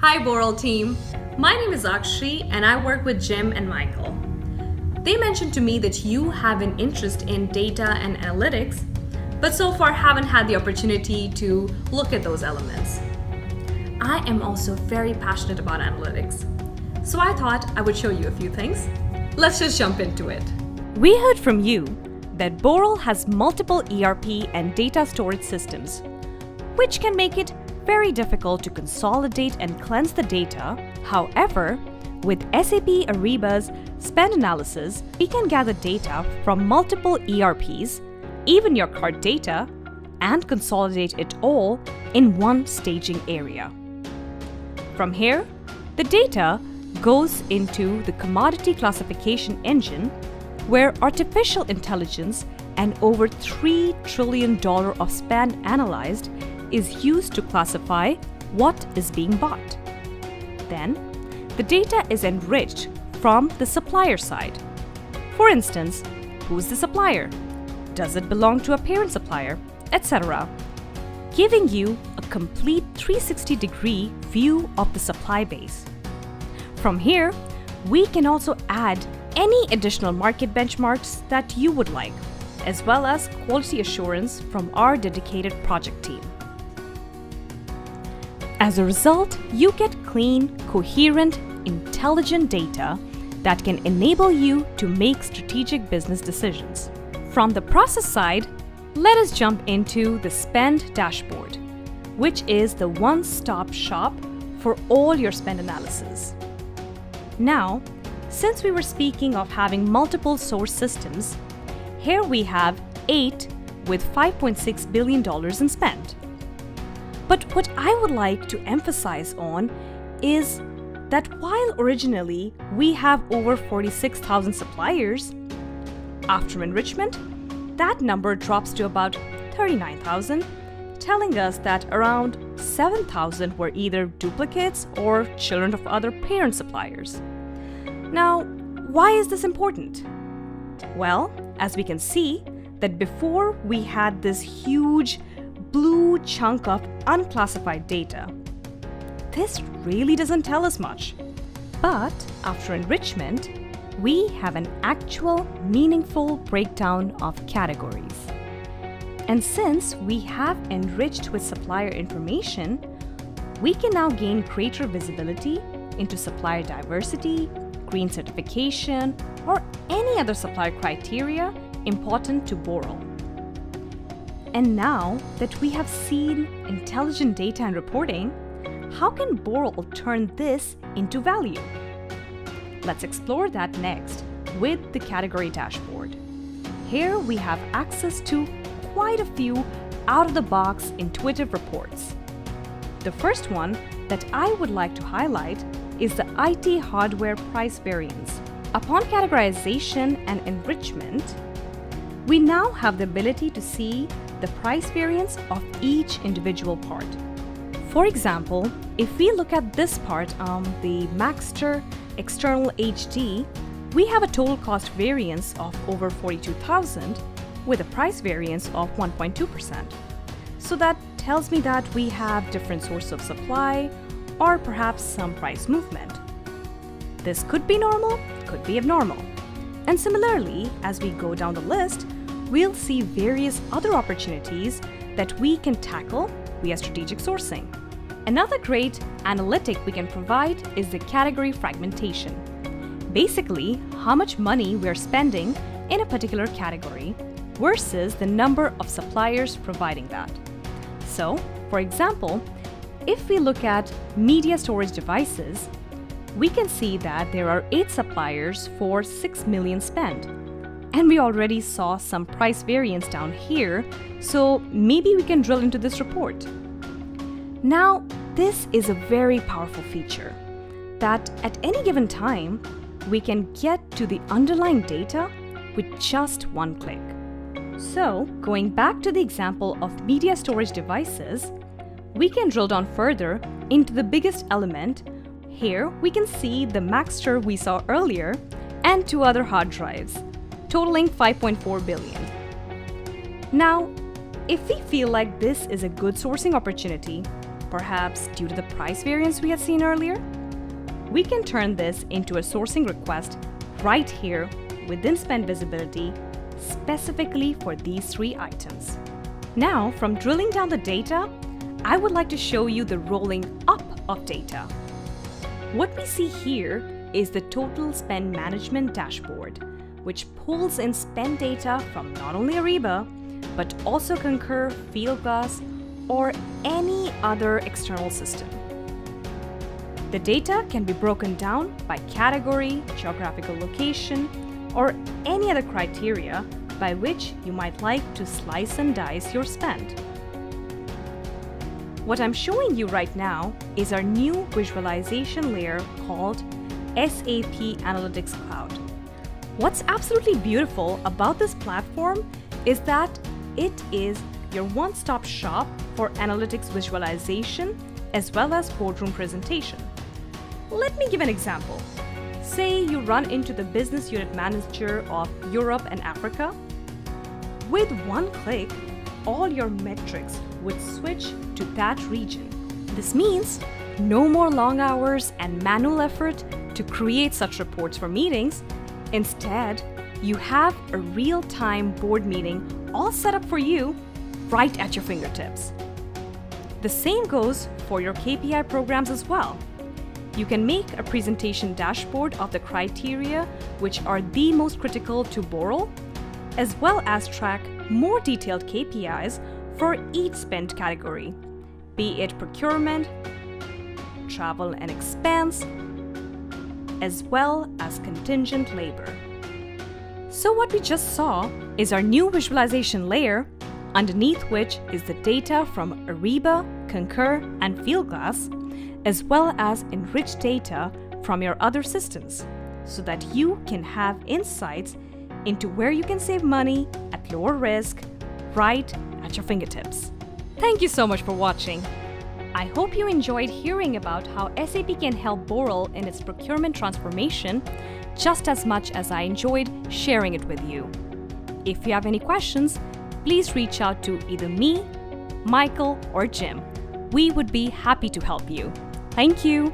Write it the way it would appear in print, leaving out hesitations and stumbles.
Hi Boral team, my name is Akshi and I work with Jim and Michael. They mentioned to me that you have an interest in data and analytics, but so far haven't had the opportunity to look at those elements. I am also very passionate about analytics, so I thought I would show you a few things. Let's just jump into it. We heard from you that Boral has multiple ERP and data storage systems, which can make it very difficult to consolidate and cleanse the data. However, with SAP Ariba's spend analysis, we can gather data from multiple ERPs, even your card data, and consolidate it all in one staging area. From here, the data goes into the commodity classification engine, where artificial intelligence and over $3 trillion of spend analyzed is used to classify what is being bought. Then, the data is enriched from the supplier side. For instance, who's the supplier? Does it belong to a parent supplier? Etc. Giving you a complete 360-degree view of the supply base. From here, we can also add any additional market benchmarks that you would like, as well as quality assurance from our dedicated project team. As a result, you get clean, coherent, intelligent data that can enable you to make strategic business decisions. From the process side, let us jump into the spend dashboard, which is the one-stop shop for all your spend analysis. Now, since we were speaking of having multiple source systems, here we have 8 with $5.6 billion in spend. But what I would like to emphasize on is that while originally we have over 46,000 suppliers, after enrichment, that number drops to about 39,000, telling us that around 7,000 were either duplicates or children of other parent suppliers. Now, why is this important? Well, as we can see, that before we had this huge blue chunk of unclassified data. This really doesn't tell us much. But after enrichment, we have an actual meaningful breakdown of categories. And since we have enriched with supplier information, we can now gain greater visibility into supplier diversity, green certification, or any other supplier criteria important to Boral. And now that we have seen intelligent data and reporting, how can Boral turn this into value? Let's explore that next with the category dashboard. Here we have access to quite a few out-of-the-box intuitive reports. The first one that I would like to highlight is the IT hardware price variance. Upon categorization and enrichment, we now have the ability to see the price variance of each individual part. For example, if we look at this part, the Maxter External HD, we have a total cost variance of over 42,000 with a price variance of 1.2%. So that tells me that we have different sources of supply or perhaps some price movement. This could be normal, could be abnormal. And similarly, as we go down the list, we'll see various other opportunities that we can tackle via strategic sourcing. Another great analytic we can provide is the category fragmentation. Basically, how much money we're spending in a particular category versus the number of suppliers providing that. So, for example, if we look at media storage devices, we can see that there are 8 suppliers for 6 million spend. And we already saw some price variance down here, so maybe we can drill into this report. Now, this is a very powerful feature that at any given time, we can get to the underlying data with just one click. So, going back to the example of media storage devices, we can drill down further into the biggest element. Here, we can see the Maxter we saw earlier and 2 other hard drives, totaling 5.4 billion. Now, if we feel like this is a good sourcing opportunity, perhaps due to the price variance we had seen earlier? We can turn this into a sourcing request right here within Spend Visibility, specifically for these 3 items. Now, from drilling down the data, I would like to show you the rolling up of data. What we see here is the total spend management dashboard, which pulls in spend data from not only Ariba, but also Concur, Fieldglass, or any other external system. The data can be broken down by category, geographical location, or any other criteria by which you might like to slice and dice your spend. What I'm showing you right now is our new visualization layer called SAP Analytics Cloud. What's absolutely beautiful about this platform is that it is your one-stop shop for analytics visualization as well as boardroom presentation. Let me give an example. Say you run into the business unit manager of Europe and Africa. With one click, all your metrics would switch to that region. This means no more long hours and manual effort to create such reports for meetings. Instead, you have a real-time board meeting all set up for you right at your fingertips. The same goes for your KPI programs as well. You can make a presentation dashboard of the criteria which are the most critical to Boral, as well as track more detailed KPIs for each spend category, be it procurement, travel and expense, as well as contingent labor. So what we just saw is our new visualization layer, underneath which is the data from Ariba, Concur, and Fieldglass, as well as enriched data from your other systems, so that you can have insights into where you can save money at lower risk, right at your fingertips. Thank you so much for watching. I hope you enjoyed hearing about how SAP can help Boral in its procurement transformation just as much as I enjoyed sharing it with you. If you have any questions, please reach out to either me, Michael, or Jim. We would be happy to help you. Thank you.